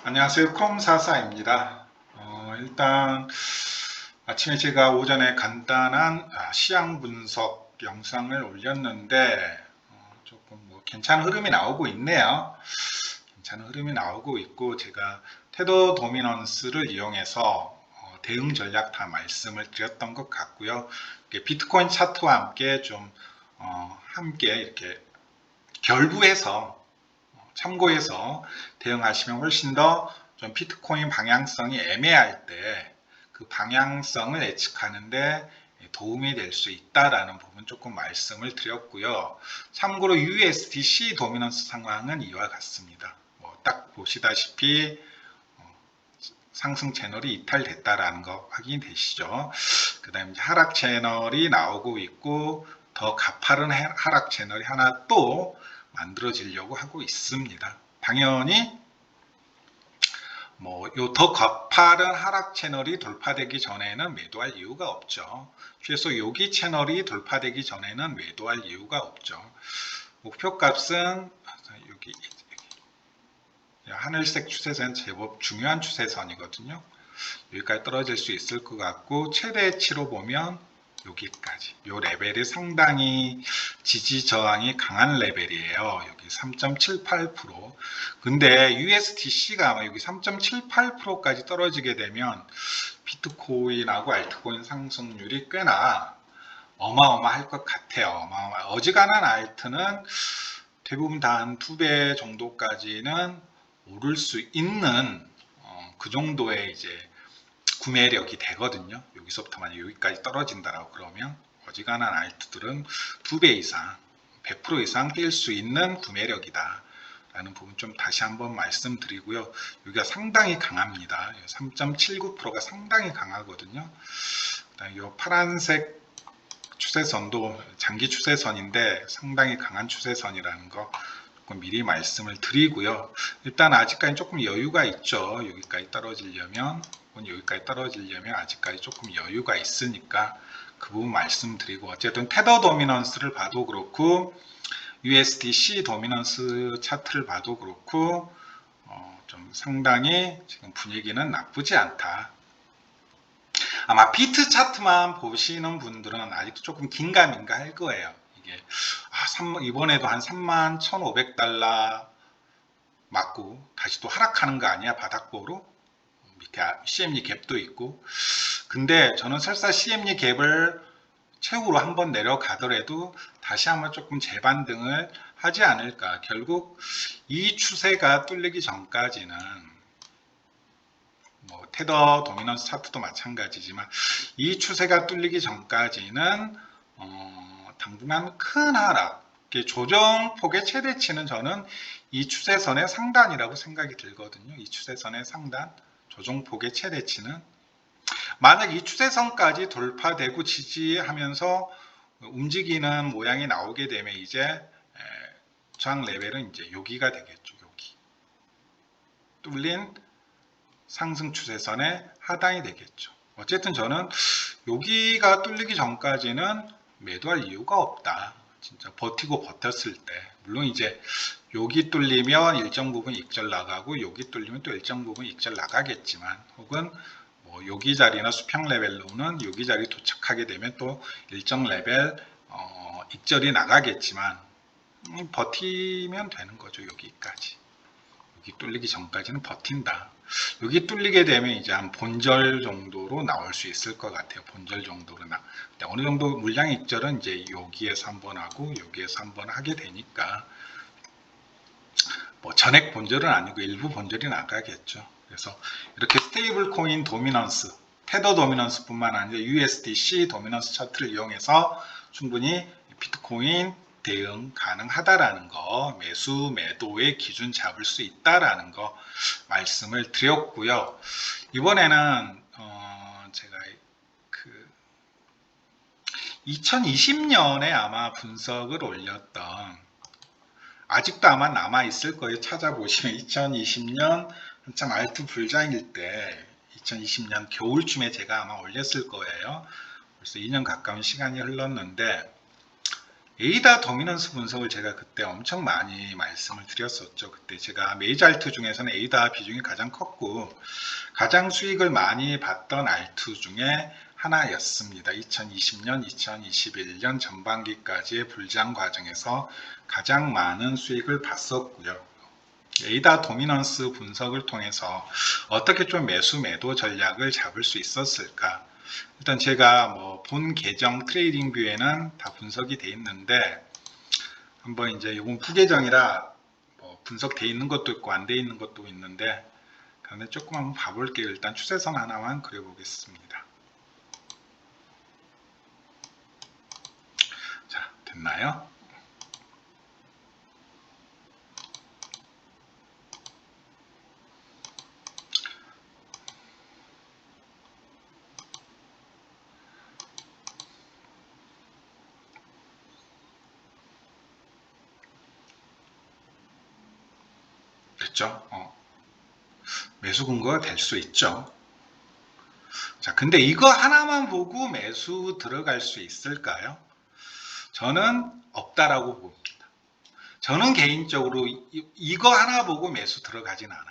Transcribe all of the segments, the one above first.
안녕하세요. 컴사사입니다. 일단 아침에 제가 오전에 간단한 시향 분석 영상을 올렸는데 조금 괜찮은 흐름이 나오고 있네요. 괜찮은 흐름이 나오고 있고 제가 테더 도미넌스를 이용해서 대응 전략 다 말씀을 드렸던 것 같고요. 비트코인 차트와 함께 좀 함께 이렇게 결부해서 참고해서 대응하시면 훨씬 더 좀 비트코인 방향성이 애매할 때 그 방향성을 예측하는데 도움이 될 수 있다라는 부분 조금 말씀을 드렸고요. 참고로 USDC 도미넌스 상황은 이와 같습니다. 딱 보시다시피 상승 채널이 이탈됐다라는 거 확인되시죠? 그 다음에 하락 채널이 나오고 있고 더 가파른 하락 채널이 하나 또 만들어지려고 하고 있습니다. 당연히 요 더 가파른 하락 채널이 돌파되기 전에는 매도할 이유가 없죠. 최소 여기 채널이 돌파되기 전에는 매도할 이유가 없죠. 목표값은 여기 하늘색 추세선 제법 중요한 추세선이거든요. 여기까지 떨어질 수 있을 것 같고 최대치로 보면 여기까지 이 레벨이 상당히 지지 저항이 강한 레벨이에요. 여기 3.78%. 근데 USDC가 여기 3.78%까지 떨어지게 되면 비트코인하고 알트코인 상승률이 꽤나 어마어마할 것 같아요. 어지간한 알트는 대부분 다 한 2배 정도까지는 오를 수 있는 그 정도의 이제 구매력이 되거든요. 여기서부터 만약 여기까지 떨어진다라고 그러면 어지간한 알트들은 2배 이상, 100% 이상 뛸 수 있는 구매력이다. 라는 부분 좀 다시 한번 말씀드리고요. 여기가 상당히 강합니다. 3.79%가 상당히 강하거든요. 이 파란색 추세선도 장기 추세선인데 상당히 강한 추세선이라는 거 조금 미리 말씀을 드리고요. 일단 아직까지 조금 여유가 있죠. 여기까지 떨어지려면 아직까지 조금 여유가 있으니까 그 부분 말씀드리고 어쨌든 테더 도미넌스를 봐도 그렇고 USDC 도미넌스 차트를 봐도 그렇고 좀 상당히 지금 분위기는 나쁘지 않다. 아마 비트 차트만 보시는 분들은 아직도 조금 긴가민가 할 거예요. 이게 이번에도 한 31,500달러 맞고 다시 또 하락하는 거 아니야 바닥보로? 밑에 CME 갭도 있고. 근데 저는 설사 CME 갭을 최후로 한번 내려가더라도 다시 한번 조금 재반등을 하지 않을까. 결국 이 추세가 뚫리기 전까지는 테더 도미넌스 차트도 마찬가지지만 이 추세가 뚫리기 전까지는 당분간 큰 하락, 조정폭의 최대치는 저는 이 추세선의 상단이라고 생각이 들거든요. 이 추세선의 상단, 조정폭의 최대치는 만약 이 추세선까지 돌파되고 지지하면서 움직이는 모양이 나오게 되면 이제 저항 레벨은 이제 여기가 되겠죠. 여기 뚫린 상승 추세선의 하단이 되겠죠. 어쨌든 저는 여기가 뚫리기 전까지는 매도할 이유가 없다. 진짜 버티고 버텼을 때 물론 이제 여기 뚫리면 일정 부분 익절 나가고 여기 뚫리면 또 일정 부분 익절 나가겠지만 혹은 여기 자리나 수평 레벨로는 여기 자리 도착하게 되면 또 일정 레벨 익절이 나가겠지만 버티면 되는 거죠. 여기까지 여기 뚫리기 전까지는 버틴다. 여기 뚫리게 되면 이제 한 본절 정도로 나올 수 있을 것 같아요. 본절 정도로 어느 정도 물량 익절은 이제 여기에서 한번 하고 여기에서 한번 하게 되니까 전액 본절은 아니고 일부 본절이 나가겠죠. 그래서 이렇게 스테이블 코인 도미넌스, 테더 도미넌스 뿐만 아니라 USDC 도미넌스 차트를 이용해서 충분히 비트코인 대응 가능하다라는 거, 매수 매도의 기준 잡을 수 있다라는 거 말씀을 드렸고요. 이번에는 제가 2020년에 아마 분석을 올렸던 아직도 아마 남아있을 거예요. 찾아보시면 2020년 한참 알트 불장일 때 2020년 겨울쯤에 제가 아마 올렸을 거예요. 벌써 2년 가까운 시간이 흘렀는데 에이다 도미넌스 분석을 제가 그때 엄청 많이 말씀을 드렸었죠. 그때 제가 메이저 알트 중에서는 에이다 비중이 가장 컸고 가장 수익을 많이 봤던 알트 중에 하나였습니다. 2020년, 2021년 전반기까지의 불장 과정에서 가장 많은 수익을 봤었고요. 에이다 도미넌스 분석을 통해서 어떻게 좀 매수 매도 전략을 잡을 수 있었을까? 일단 제가 본 계정 트레이딩 뷰에는 다 분석이 돼 있는데 한번 이제 이건 부계정이라 분석돼 있는 것도 있고 안 돼 있는 것도 있는데 그런데 조금 한번 봐볼게요. 일단 추세선 하나만 그려보겠습니다. 자, 됐나요? 됐죠? 매수 근거가 될 수 있죠. 자, 근데 이거 하나만 보고 매수 들어갈 수 있을까요? 저는 없다라고 봅니다. 저는 개인적으로 이거 하나 보고 매수 들어가진 않아요.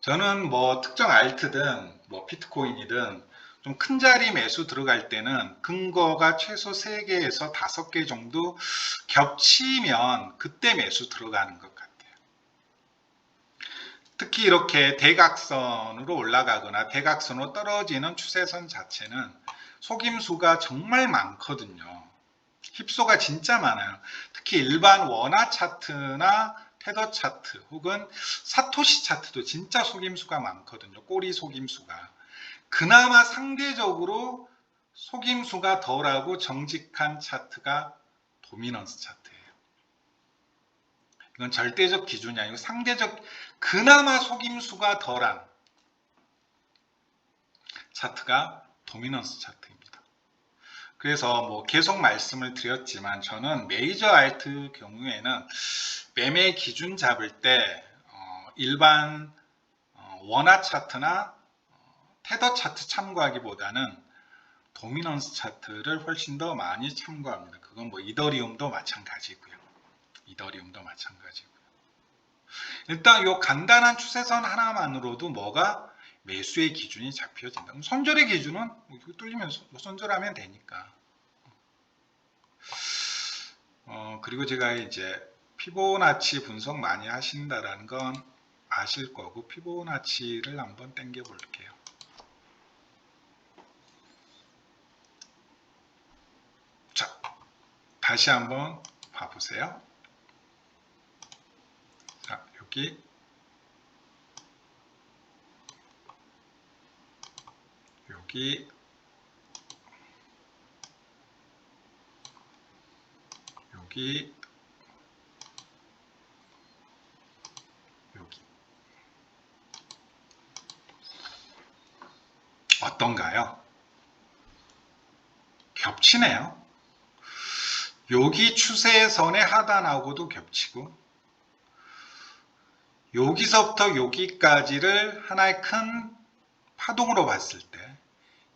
저는 특정 알트든 비트코인이든 좀 큰 자리 매수 들어갈 때는 근거가 최소 3개에서 5개 정도 겹치면 그때 매수 들어가는 것 같아요. 특히 이렇게 대각선으로 올라가거나 대각선으로 떨어지는 추세선 자체는 속임수가 정말 많거든요. 힙소가 진짜 많아요. 특히 일반 원화 차트나 테더 차트 혹은 사토시 차트도 진짜 속임수가 많거든요. 꼬리 속임수가. 그나마 상대적으로 속임수가 덜하고 정직한 차트가 도미넌스 차트예요. 이건 절대적 기준이 아니고 상대적 그나마 속임수가 덜한 차트가 도미넌스 차트입니다. 그래서 계속 말씀을 드렸지만 저는 메이저 알트 경우에는 매매 기준 잡을 때 일반 원화 차트나 테더 차트 참고하기보다는 도미넌스 차트를 훨씬 더 많이 참고합니다. 그건 이더리움도 마찬가지고요. 일단 이 간단한 추세선 하나만으로도 뭐가 매수의 기준이 잡혀진다. 손절의 기준은 뚫리면 손절하면 되니까. 그리고 제가 이제 피보나치 분석 많이 하신다라는 건 아실 거고 피보나치를 한번 당겨 볼게요. 자, 다시 한번 봐보세요. 자, 여기 여기 여기 여기 어떤가요? 겹치네요. 여기 추세선의 하단하고도 겹치고 여기서부터 여기까지를 하나의 큰 파동으로 봤을 때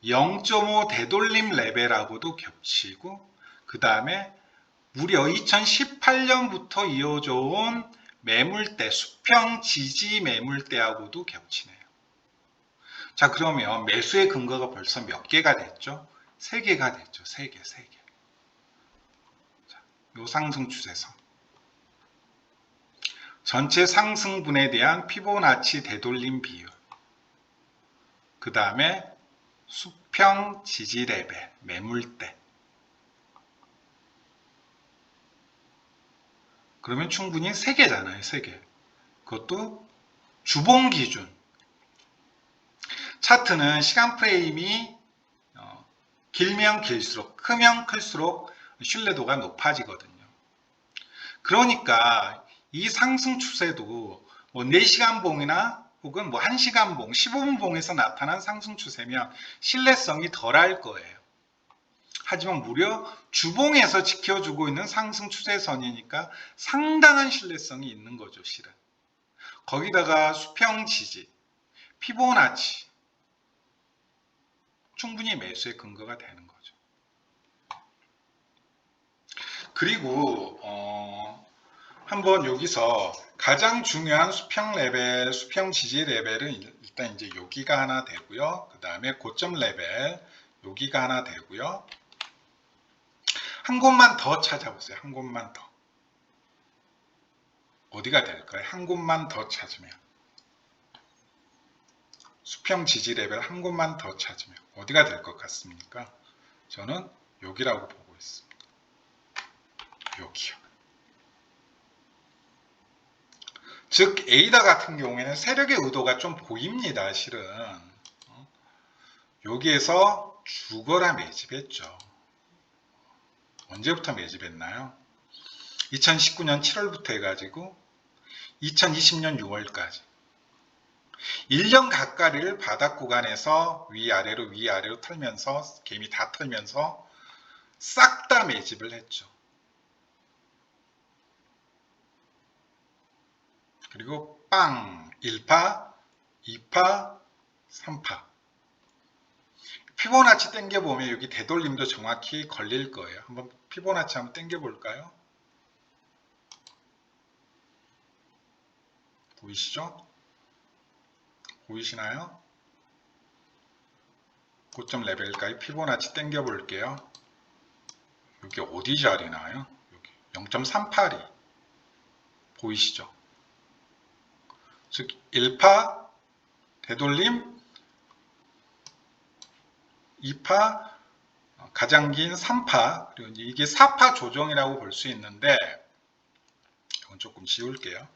0.5 되돌림 레벨하고도 겹치고 그 다음에 무려 2018년부터 이어져 온 매물대, 수평 지지 매물대하고도 겹치네요. 자, 그러면 매수의 근거가 벌써 몇 개가 됐죠? 3개가 됐죠. 3개. 자, 요 상승 추세선. 전체 상승분에 대한 피보나치 되돌림 비율. 그 다음에 수평 지지 레벨, 매물대. 그러면 충분히 3개잖아요. 3개. 그것도 주봉 기준. 차트는 시간 프레임이 길면 길수록, 크면 클수록 신뢰도가 높아지거든요. 그러니까 이 상승 추세도 4시간 봉이나 혹은 1시간 봉, 15분 봉에서 나타난 상승 추세면 신뢰성이 덜할 거예요. 하지만 무려 주봉에서 지켜주고 있는 상승 추세선이니까 상당한 신뢰성이 있는 거죠, 실은. 거기다가 수평 지지, 피보나치 충분히 매수의 근거가 되는 거죠. 그리고 한번 여기서 가장 중요한 수평 레벨, 수평 지지 레벨은 일단 이제 여기가 하나 되고요. 그 다음에 고점 레벨 여기가 하나 되고요. 한 곳만 더 찾아보세요. 한 곳만 더. 어디가 될까요? 한 곳만 더 찾으면. 수평 지지 레벨 한 곳만 더 찾으면 어디가 될 것 같습니까? 저는 여기라고 보고 있습니다. 여기요. 즉 에이다 같은 경우에는 세력의 의도가 좀 보입니다. 실은 여기에서 죽어라 매집했죠. 언제부터 매집했나요? 2019년 7월부터 해가지고 2020년 6월까지 1년 가까이를 바닥 구간에서 위아래로 털면서 개미 다 털면서 싹 다 매집을 했죠. 그리고 빵 1파, 2파, 3파 피보나치 당겨보면 여기 되돌림도 정확히 걸릴 거예요. 한번 피보나치 한번 당겨볼까요? 보이시죠? 보이시나요? 고점 레벨까지 피보나치 당겨 볼게요. 여기 어디 자리 나요? 여기 0.38이 보이시죠? 즉 1파 되돌림, 2파 가장 긴 3파, 그리고 이게 4파 조정이라고 볼 수 있는데 이건 조금 지울게요.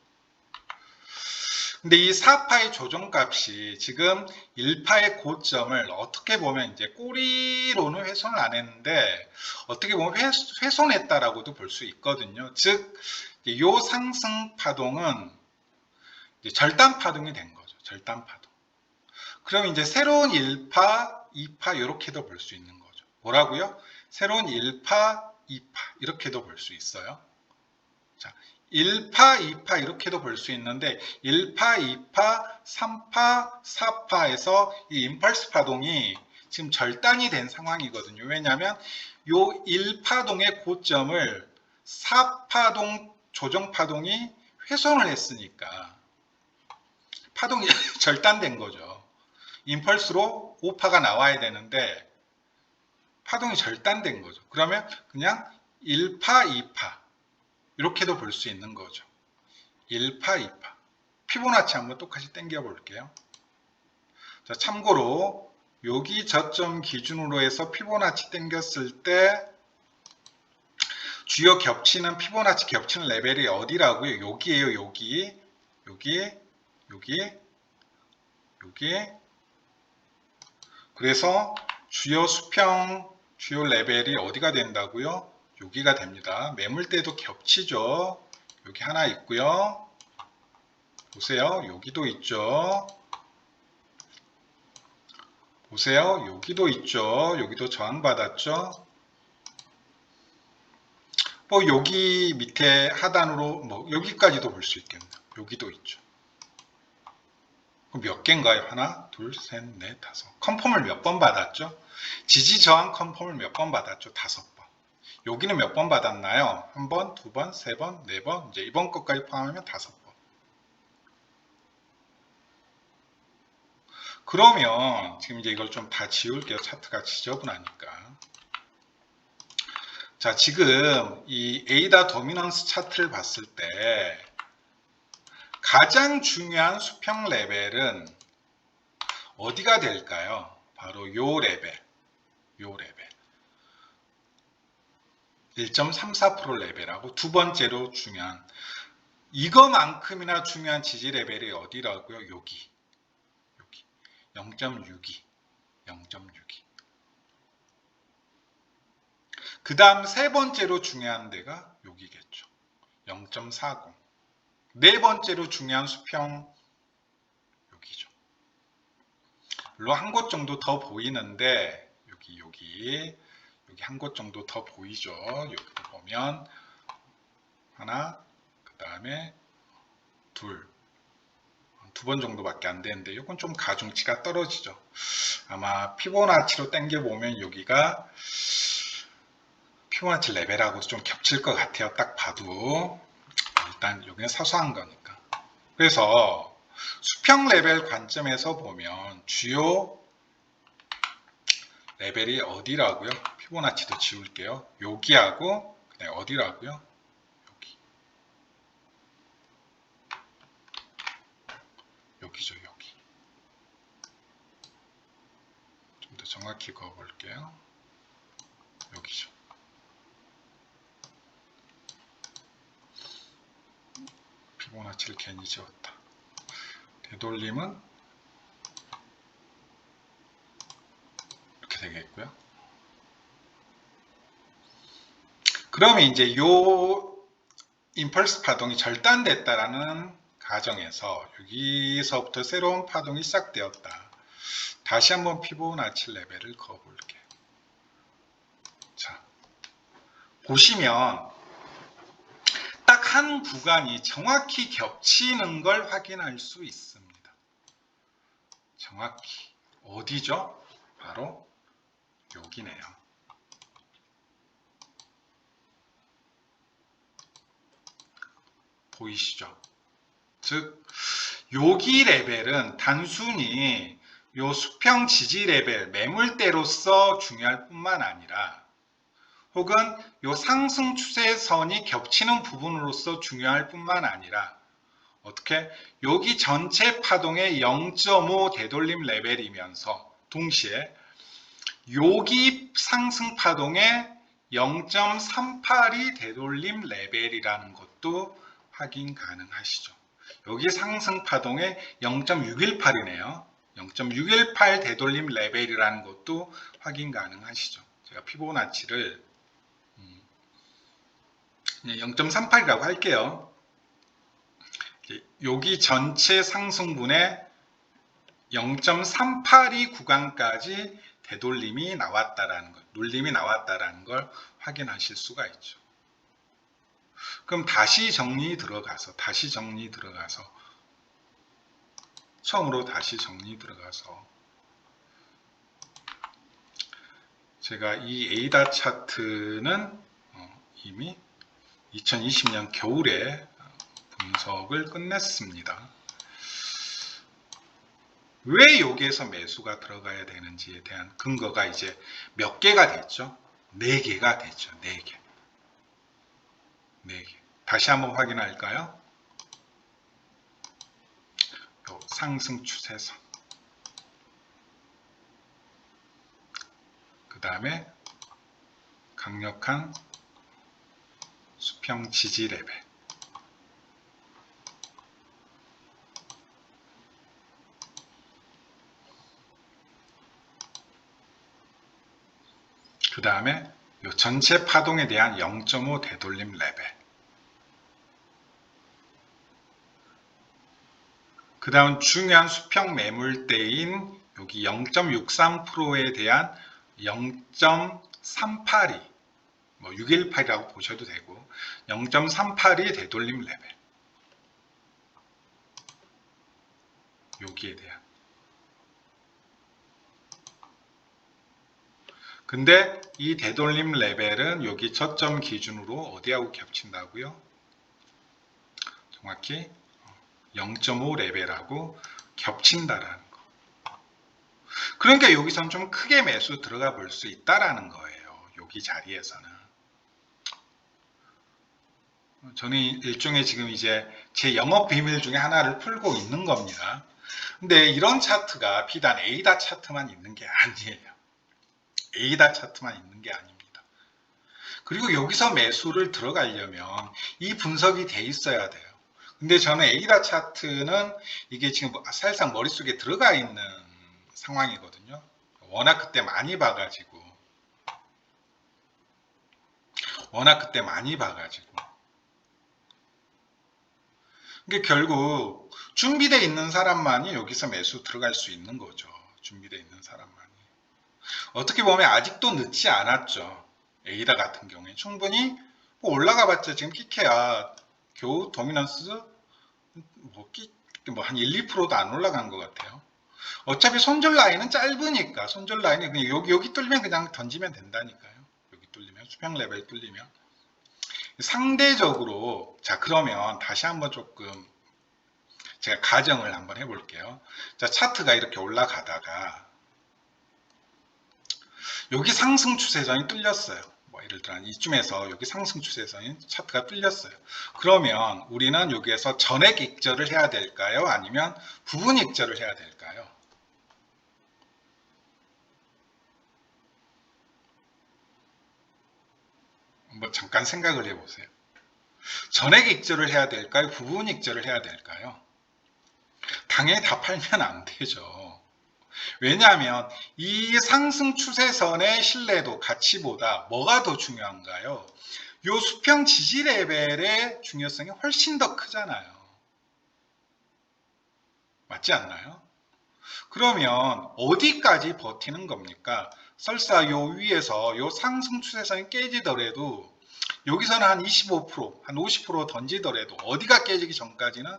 근데 이 4파의 조정값이 지금 1파의 고점을 어떻게 보면 이제 꼬리로는 훼손을 안 했는데 어떻게 보면 훼손했다라고도 볼 수 있거든요. 즉, 이 상승 파동은 절단 파동이 된 거죠. 절단 파동. 그럼 이제 새로운 1파, 2파 이렇게도 볼 수 있는 거죠. 뭐라고요? 새로운 1파, 2파 이렇게도 볼 수 있어요. 자, 1파, 2파 이렇게도 볼 수 있는데 1파, 2파, 3파, 4파에서 이 임펄스 파동이 지금 절단이 된 상황이거든요. 왜냐하면 요 1파동의 고점을 4파동 조정 파동이 훼손을 했으니까 파동이 절단된 거죠. 임펄스로 5파가 나와야 되는데 파동이 절단된 거죠. 그러면 그냥 1파, 2파 이렇게도 볼 수 있는 거죠. 1파, 2파. 피보나치 한번 똑같이 당겨 볼게요. 자, 참고로 여기 저점 기준으로 해서 피보나치 당겼을 때 주요 겹치는 피보나치 겹치는 레벨이 어디라고요? 여기에요. 여기. 그래서 주요 수평, 주요 레벨이 어디가 된다고요? 여기가 됩니다. 매물대도 겹치죠. 여기 하나 있고요. 보세요. 여기도 있죠. 보세요. 여기도 있죠. 여기도 저항받았죠. 뭐 여기 밑에 하단으로 뭐 여기까지도 볼 수 있겠네요. 여기도 있죠. 몇 개인가요? 하나, 둘, 셋, 넷, 다섯. 컨펌을 몇 번 받았죠? 지지 저항 컨펌을 몇 번 받았죠? 5번. 여기는 몇 번 받았나요? 한 번, 두 번, 세 번, 네 번, 이제 이번 것까지 포함하면 5번. 그러면 지금 이제 이걸 좀 다 지울게요. 차트가 지저분하니까. 자, 지금 이 에이다 도미넌스 차트를 봤을 때 가장 중요한 수평 레벨은 어디가 될까요? 바로 요 레벨. 1.34% 레벨하고 두 번째로 중요한 이거만큼이나 중요한 지지 레벨이 어디라고요? 여기 0.62 그 다음 세 번째로 중요한 데가 여기겠죠. 0.40 네 번째로 중요한 수평 여기죠. 물론 한 곳 정도 더 보이는데 여기 한 곳 정도 더 보이죠. 여기도 보면 하나, 그 다음에 두 번 정도밖에 안 되는데 이건 좀 가중치가 떨어지죠. 아마 피보나치로 당겨보면 여기가 피보나치 레벨하고도 좀 겹칠 것 같아요. 딱 봐도. 일단 여기는 사소한 거니까. 그래서 수평 레벨 관점에서 보면 주요 레벨이 어디라고요? 피보나치도 지울게요. 여기하고 그다음에 어디라고요? 여기. 여기죠, 여기. 좀 더 정확히 그어볼게요. 여기죠. 피보나치를 괜히 지웠다. 되돌림은 이렇게 되겠고요. 그러면 이제 요 임펄스 파동이 절단됐다라는 가정에서 여기서부터 새로운 파동이 시작되었다. 다시 한번 피보나치 레벨을 그어볼게요. 자, 보시면 딱 한 구간이 정확히 겹치는 걸 확인할 수 있습니다. 정확히. 어디죠? 바로 여기네요. 보이시죠? 즉, 여기 레벨은 단순히 요 수평 지지 레벨, 매물대로서 중요할 뿐만 아니라 혹은 요 상승 추세선이 겹치는 부분으로서 중요할 뿐만 아니라 어떻게 여기 전체 파동의 0.5 되돌림 레벨이면서 동시에 여기 상승 파동의 0.38이 되돌림 레벨이라는 것도 확인 가능하시죠. 여기 상승 파동의 0.618이네요. 0.618 되돌림 레벨이라는 것도 확인 가능하시죠. 제가 피보나치를 0.38이라고 할게요. 여기 전체 상승분의 0.38이 구간까지 되돌림이 나왔다라는 것, 눌림이 나왔다라는 걸 확인하실 수가 있죠. 그럼 처음으로 다시 정리 들어가서 제가 이 에이다 차트는 이미 2020년 겨울에 분석을 끝냈습니다. 왜 여기에서 매수가 들어가야 되는지에 대한 근거가 이제 몇 개가 됐죠? 4개가 됐죠. 4개. 다시 한번 확인할까요? 요 상승 추세선. 그 다음에 강력한 수평 지지 레벨. 그 다음에 요 전체 파동에 대한 0.5 되돌림 레벨. 그 다음 중요한 수평 매물대인 여기 0.63%에 대한 0.382, 618이라고 보셔도 되고 0.38이 되돌림 레벨. 여기에 대한. 근데 이 되돌림 레벨은 여기 저점 기준으로 어디하고 겹친다고요? 정확히 0.5 레벨하고 겹친다라는 거. 그러니까 여기서는 좀 크게 매수 들어가 볼 수 있다라는 거예요. 여기 자리에서는. 저는 일종의 지금 이제 제 영업 비밀 중에 하나를 풀고 있는 겁니다. 근데 이런 차트가 비단 에이다 차트만 있는 게 아니에요. 에이다 차트만 있는 게 아닙니다. 그리고 여기서 매수를 들어가려면 이 분석이 돼 있어야 돼요. 근데 저는 에이다 차트는 이게 지금 사실상 머릿속에 들어가 있는 상황이거든요. 워낙 그때 많이 봐가지고 그러니까 결국 준비되어 있는 사람만이 여기서 매수 들어갈 수 있는 거죠. 준비되어 있는 사람만이. 어떻게 보면 아직도 늦지 않았죠. 에이다 같은 경우에 충분히 올라가 봤자 지금 키케야 겨우 도미넌스 한 1, 2%도 안 올라간 것 같아요. 어차피 손절 라인은 짧으니까 손절 라인이 그냥 여기 뚫리면 그냥 던지면 된다니까요. 여기 뚫리면, 수평 레벨 뚫리면. 상대적으로, 자, 그러면 다시 한번 조금 제가 가정을 한번 해볼게요. 자, 차트가 이렇게 올라가다가 여기 상승 추세선이 뚫렸어요. 뭐 예를 들어 이쯤에서 여기 상승 추세선이 차트가 뚫렸어요. 그러면 우리는 여기에서 전액 익절을 해야 될까요? 아니면 부분 익절을 해야 될까요? 뭐 잠깐 생각을 해보세요. 전액 익절을 해야 될까요? 부분 익절을 해야 될까요? 당연히 다 팔면 안 되죠. 왜냐하면 이 상승 추세선의 신뢰도 가치보다 뭐가 더 중요한가요? 요 수평 지지 레벨의 중요성이 훨씬 더 크잖아요. 맞지 않나요? 그러면 어디까지 버티는 겁니까? 설사 요 위에서 요 상승 추세선이 깨지더라도 여기서는 한 25%, 한 50% 던지더라도 어디가 깨지기 전까지는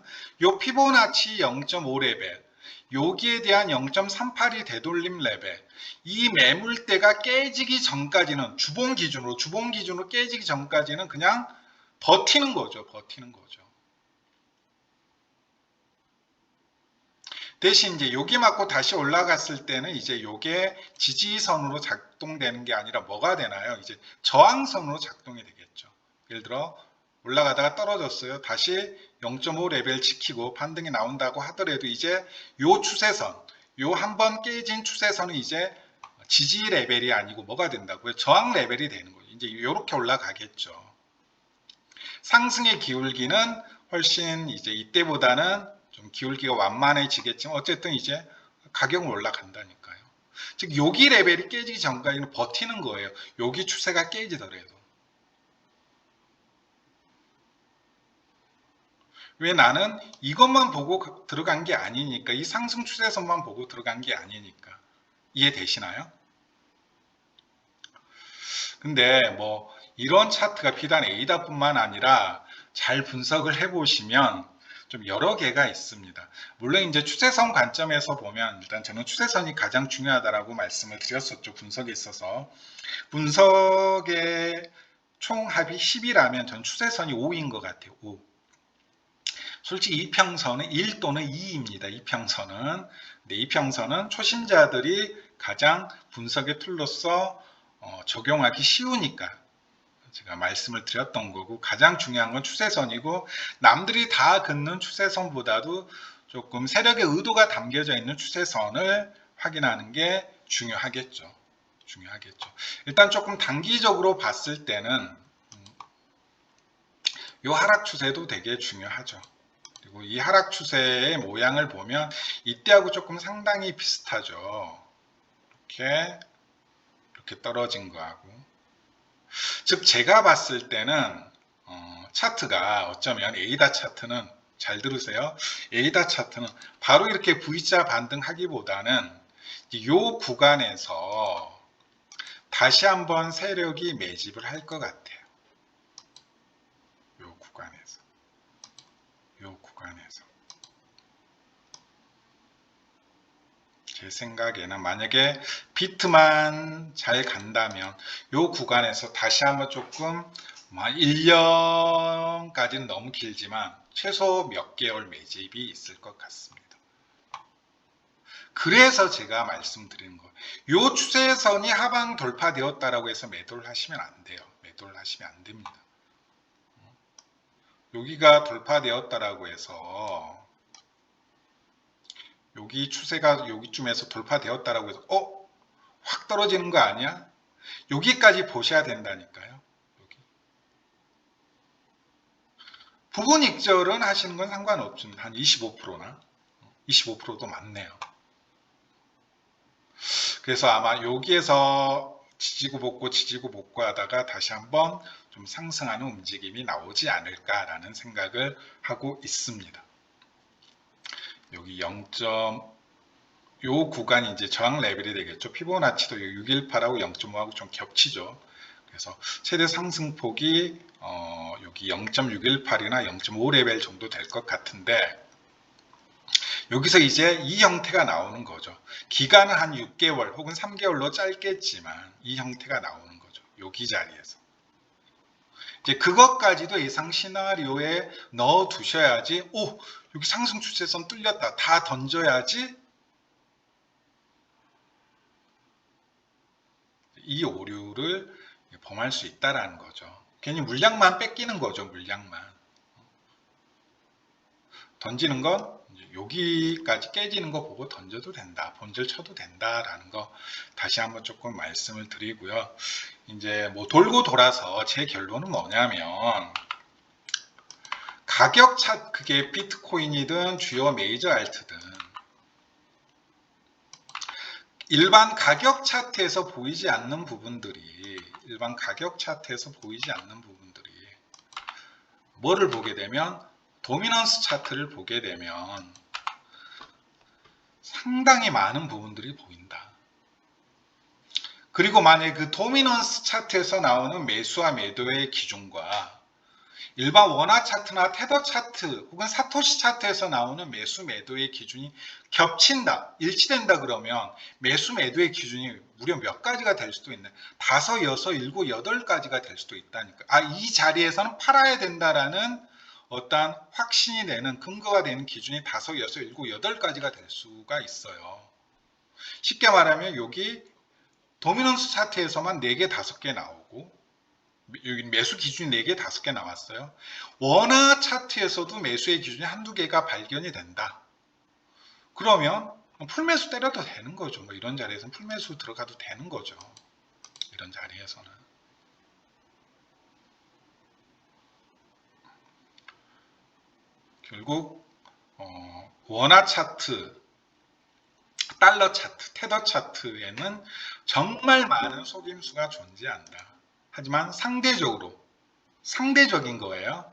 요 피보나치 0.5 레벨, 여기에 대한 0.38이 되돌림 레벨, 이 매물대가 깨지기 전까지는 주봉 기준으로 깨지기 전까지는 그냥 버티는 거죠. 버티는 거죠. 대신 이제 여기 맞고 다시 올라갔을 때는 이제 요게 지지선으로 작동되는 게 아니라 뭐가 되나요? 이제 저항선으로 작동이 되겠죠. 예를 들어 올라가다가 떨어졌어요. 다시 0.5 레벨 지키고 반등이 나온다고 하더라도 이제 요 추세선, 요 한번 깨진 추세선은 이제 지지 레벨이 아니고 뭐가 된다고요? 저항 레벨이 되는 거예요. 이제 요렇게 올라가겠죠. 상승의 기울기는 훨씬 이제 이때보다는 좀 기울기가 완만해지겠지만 어쨌든 이제 가격은 올라간다니까요. 즉 여기 레벨이 깨지기 전까지는 버티는 거예요. 여기 추세가 깨지더라도. 왜 나는 이것만 보고 들어간 게 아니니까, 이 상승 추세선만 보고 들어간 게 아니니까. 이해되시나요? 근데 뭐 이런 차트가 비단 A다뿐만 아니라 잘 분석을 해보시면 좀 여러 개가 있습니다. 물론 이제 추세선 관점에서 보면 일단 저는 추세선이 가장 중요하다라고 말씀을 드렸었죠. 분석에 있어서. 분석의 총합이 10이라면 전 추세선이 5인 것 같아요. 5. 솔직히 이평선은 1 또는 2입니다. 이평선은. 근데 이평선은 초심자들이 가장 분석의 툴로서 적용하기 쉬우니까 제가 말씀을 드렸던 거고, 가장 중요한 건 추세선이고, 남들이 다 긋는 추세선보다도 조금 세력의 의도가 담겨져 있는 추세선을 확인하는 게 중요하겠죠. 일단 조금 단기적으로 봤을 때는 이 하락 추세도 되게 중요하죠. 그리고 이 하락 추세의 모양을 보면 이때하고 조금 상당히 비슷하죠. 이렇게 떨어진 거하고. 즉 제가 봤을 때는 차트가 어쩌면 에이다 차트는, 잘 들으세요, 에이다 차트는 바로 이렇게 V자 반등하기보다는 이 구간에서 다시 한번 세력이 매집을 할 것 같아요. 요 구간에서 제 생각에는 만약에 비트만 잘 간다면 요 구간에서 다시 한번 조금 1년까지는 너무 길지만 최소 몇 개월 매집이 있을 것 같습니다. 그래서 제가 말씀드리는 거예요. 요 추세선이 하방 돌파되었다라고 해서 매도를 하시면 안 돼요. 매도를 하시면 안 됩니다. 여기가 돌파되었다라고 해서, 여기 추세가 여기쯤에서 돌파되었다라고 해서 확 떨어지는 거 아니야? 여기까지 보셔야 된다니까요. 여기. 부분 익절은 하시는 건 상관없습니다. 한 25%나 25%도 많네요. 그래서 아마 여기에서 지지고 볶고 하다가 다시 한번 좀 상승하는 움직임이 나오지 않을까라는 생각을 하고 있습니다. 여기 요 구간이 이제 저항 레벨이 되겠죠. 피보나치도 618하고 0.5하고 좀 겹치죠. 그래서 최대 상승폭이 여기 0.618이나 0.5 레벨 정도 될 것 같은데, 여기서 이제 이 형태가 나오는 거죠. 기간은 한 6개월 혹은 3개월로 짧겠지만 이 형태가 나오는 거죠. 여기 자리에서. 이제 그것까지도 예상 시나리오에 넣어 두셔야지, 오, 여기 상승 추세선 뚫렸다. 다 던져야지 이 오류를 범할 수 있다라는 거죠. 괜히 물량만 뺏기는 거죠, 물량만. 던지는 건 여기까지 깨지는 거 보고 던져도 된다. 본질 쳐도 된다라는 거 다시 한번 조금 말씀을 드리고요. 이제 뭐 돌고 돌아서 제 결론은 뭐냐면 가격 차트, 그게 비트코인이든 주요 메이저 알트든 일반 가격 차트에서 보이지 않는 부분들이 뭐를 보게 되면 도미넌스 차트를 보게 되면 상당히 많은 부분들이 보인다. 그리고 만약에 그 도미넌스 차트에서 나오는 매수와 매도의 기준과 일반 원화 차트나 테더 차트 혹은 사토시 차트에서 나오는 매수 매도의 기준이 겹친다, 일치된다 그러면 매수 매도의 기준이 무려 몇 가지가 될 수도 있네. 5, 6, 7, 8가지가 될 수도 있다니까. 아, 이 자리에서는 팔아야 된다라는 어떤 확신이 되는 근거가 되는 기준이 5, 6, 7, 8가지가 될 수가 있어요. 쉽게 말하면 여기 도미넌스 차트에서만 4개, 5개 나오고 여기 매수 기준이 4개, 5개 나왔어요. 원화 차트에서도 매수의 기준이 한두 개가 발견이 된다. 그러면 풀매수 때려도 되는 거죠. 뭐 이런 자리에서는 풀매수 들어가도 되는 거죠. 이런 자리에서는. 결국 원화 차트, 달러 차트, 테더 차트에는 정말 많은 속임수가 존재한다. 하지만 상대적인 거예요.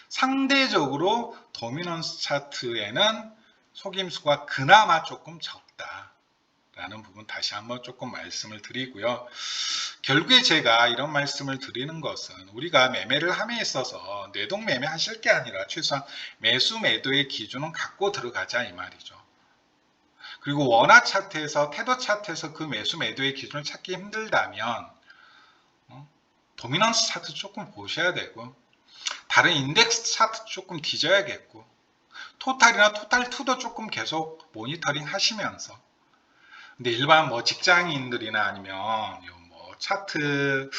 상대적으로 도미넌스 차트에는 속임수가 그나마 조금 적다라는 부분 다시 한번 조금 말씀을 드리고요. 결국에 제가 이런 말씀을 드리는 것은 우리가 매매를 함에 있어서 뇌동매매 하실 게 아니라 최소한 매수 매도의 기준은 갖고 들어가자 이 말이죠. 그리고 원화 차트에서 테더 차트에서 그 매수 매도의 기준을 찾기 힘들다면 도미넌스 차트 조금 보셔야 되고 다른 인덱스 차트 조금 뒤져야겠고 토탈이나 토탈2도 조금 계속 모니터링 하시면서 근데 일반 뭐 직장인들이나 아니면 뭐 차트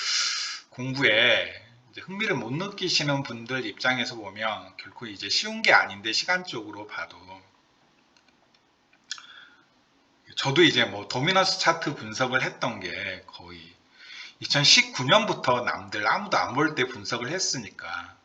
공부에 이제 흥미를 못 느끼시는 분들 입장에서 보면 결코 이제 쉬운 게 아닌데 시간적으로 봐도 저도 이제 뭐 도미넌스 차트 분석을 했던 게 거의 2019년부터 남들 아무도 안 볼 때 분석을 했으니까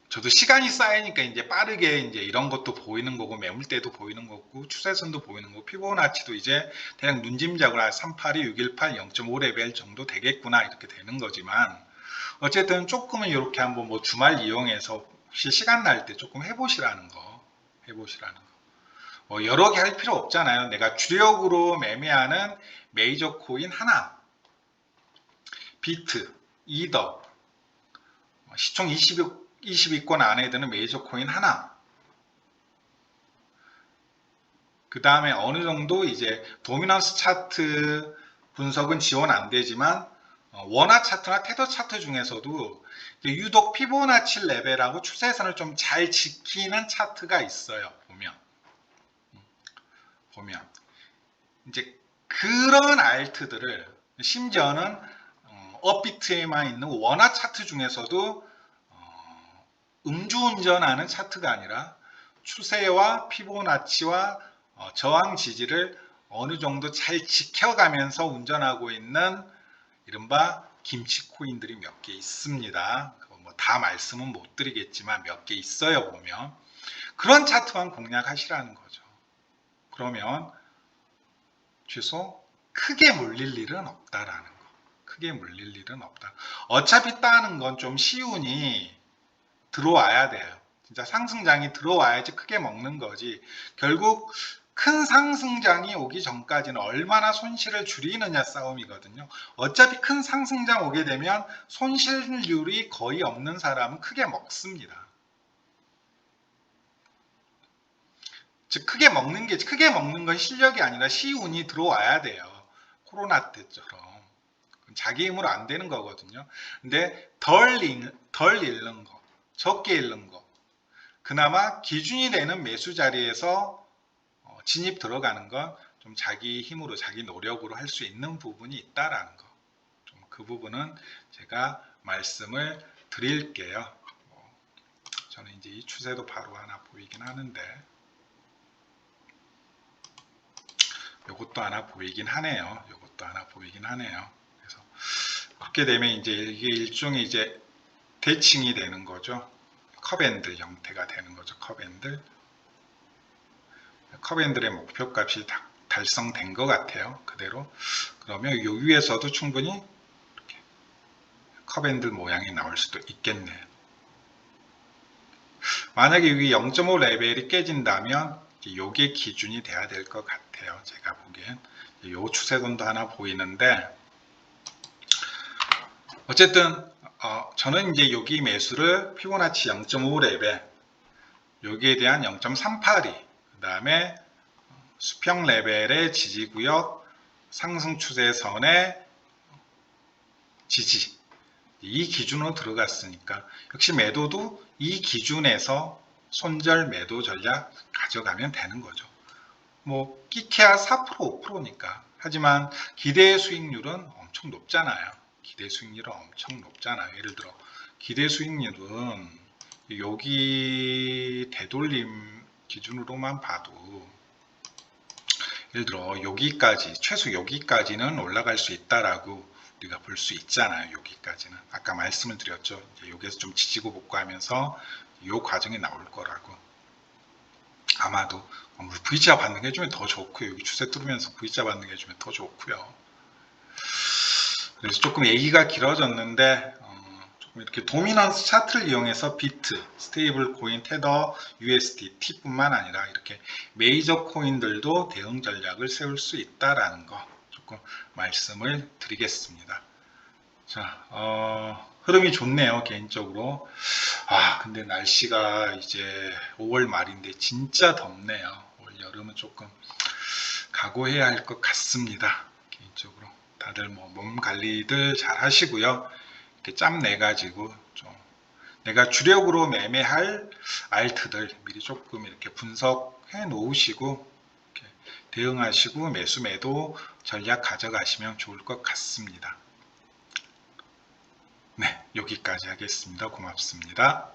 저도 시간이 쌓이니까 이제 빠르게 이제 이런 것도 보이는 거고 매물대도 보이는 거고 추세선도 보이는 거고 피보나치도 이제 대략 눈짐작을 한 382, 618, 0.5레벨 정도 되겠구나 이렇게 되는 거지만 어쨌든 조금은 이렇게 한번 뭐 주말 이용해서 혹시 시간 날 때 조금 해보시라는 거. 뭐 여러 개 할 필요 없잖아요. 내가 주력으로 매매하는 메이저 코인 하나, 비트, 이더, 시총 20위권 안에 드는 메이저 코인 하나. 그 다음에 어느 정도 이제 도미넌스 차트 분석은 지원 안 되지만 원화 차트나 테더 차트 중에서도 유독 피보나치 레벨하고 추세선을 좀 잘 지키는 차트가 있어요. 보면 이제 그런 알트들을 심지어는 업비트에만 있는 원화 차트 중에서도 음주운전하는 차트가 아니라 추세와 피보나치와 저항 지지를 어느 정도 잘 지켜가면서 운전하고 있는 이른바 김치 코인들이 몇 개 있습니다. 뭐 다 말씀은 못 드리겠지만 몇 개 있어요. 보면 그런 차트만 공략하시라는 거죠. 그러면 최소 크게 물릴 일은 없다라는 거. 크게 물릴 일은 없다. 어차피 따는 건 좀 쉬우니 들어와야 돼요. 진짜 상승장이 들어와야지 크게 먹는 거지. 결국 큰 상승장이 오기 전까지는 얼마나 손실을 줄이느냐 싸움이거든요. 어차피 큰 상승장 오게 되면 손실률이 거의 없는 사람은 크게 먹습니다. 즉 크게 먹는 건 실력이 아니라 시운이 들어와야 돼요. 코로나 때처럼 자기 힘으로 안 되는 거거든요. 근데 덜 잃는 거, 적게 잃는 거, 그나마 기준이 되는 매수 자리에서 진입 들어가는 건 좀 자기 힘으로 자기 노력으로 할 수 있는 부분이 있다라는 거. 좀 그 부분은 제가 말씀을 드릴게요. 저는 이제 이 추세도 바로 하나 보이긴 하는데 요것도 하나 보이긴 하네요. 요것도 하나 보이긴 하네요. 그래서 그렇게 되면 이제 이게 일종의 이제 대칭이 되는 거죠. 컵앤들 형태가 되는 거죠. 컵앤들의 목표값이 달성된 것 같아요. 그대로. 그러면 요 위에서도 충분히 이렇게 컵앤들 모양이 나올 수도 있겠네요. 만약에 여기 0.5 레벨이 깨진다면 요게 기준이 돼야 될 것 같아요. 제가 보기엔 요 추세선도 하나 보이는데 어쨌든 저는 이제 여기 매수를 피보나치 0.5 레벨 여기에 대한 0.382 그 다음에 수평 레벨의 지지구역 상승 추세선의 지지 이 기준으로 들어갔으니까 역시 매도도 이 기준에서 손절 매도 전략 가져가면 되는 거죠. 뭐 끼케야 4% 5%니까 하지만 기대 수익률은 엄청 높잖아요. 기대 수익률은 엄청 높잖아요. 예를 들어 기대 수익률은 여기 되돌림 기준으로만 봐도 예를 들어 여기까지 최소 여기까지는 올라갈 수 있다라고 우리가 볼 수 있잖아요. 여기까지는 아까 말씀을 드렸죠. 여기에서 좀 지지고 복구하면서 이 과정이 나올 거라고 아마도 V자 반등 해주면 더 좋고요. 여기 추세 뚫으면서 V자 반등 해주면 더 좋고요. 그래서 조금 얘기가 길어졌는데 조금 이렇게 도미넌스 차트를 이용해서 비트, 스테이블 코인, 테더, USDT 뿐만 아니라 이렇게 메이저 코인들도 대응 전략을 세울 수 있다라는 거 조금 말씀을 드리겠습니다. 자, 흐름이 좋네요. 개인적으로. 근데 날씨가 이제 5월 말인데 진짜 덥네요. 올 여름은 조금 각오해야 할 것 같습니다. 개인적으로. 다들 뭐 몸 관리들 잘 하시고요. 이렇게 짬 내가지고 좀 내가 주력으로 매매할 알트들 미리 조금 이렇게 분석해 놓으시고 이렇게 대응하시고 매수 매도 전략 가져가시면 좋을 것 같습니다. 네, 여기까지 하겠습니다. 고맙습니다.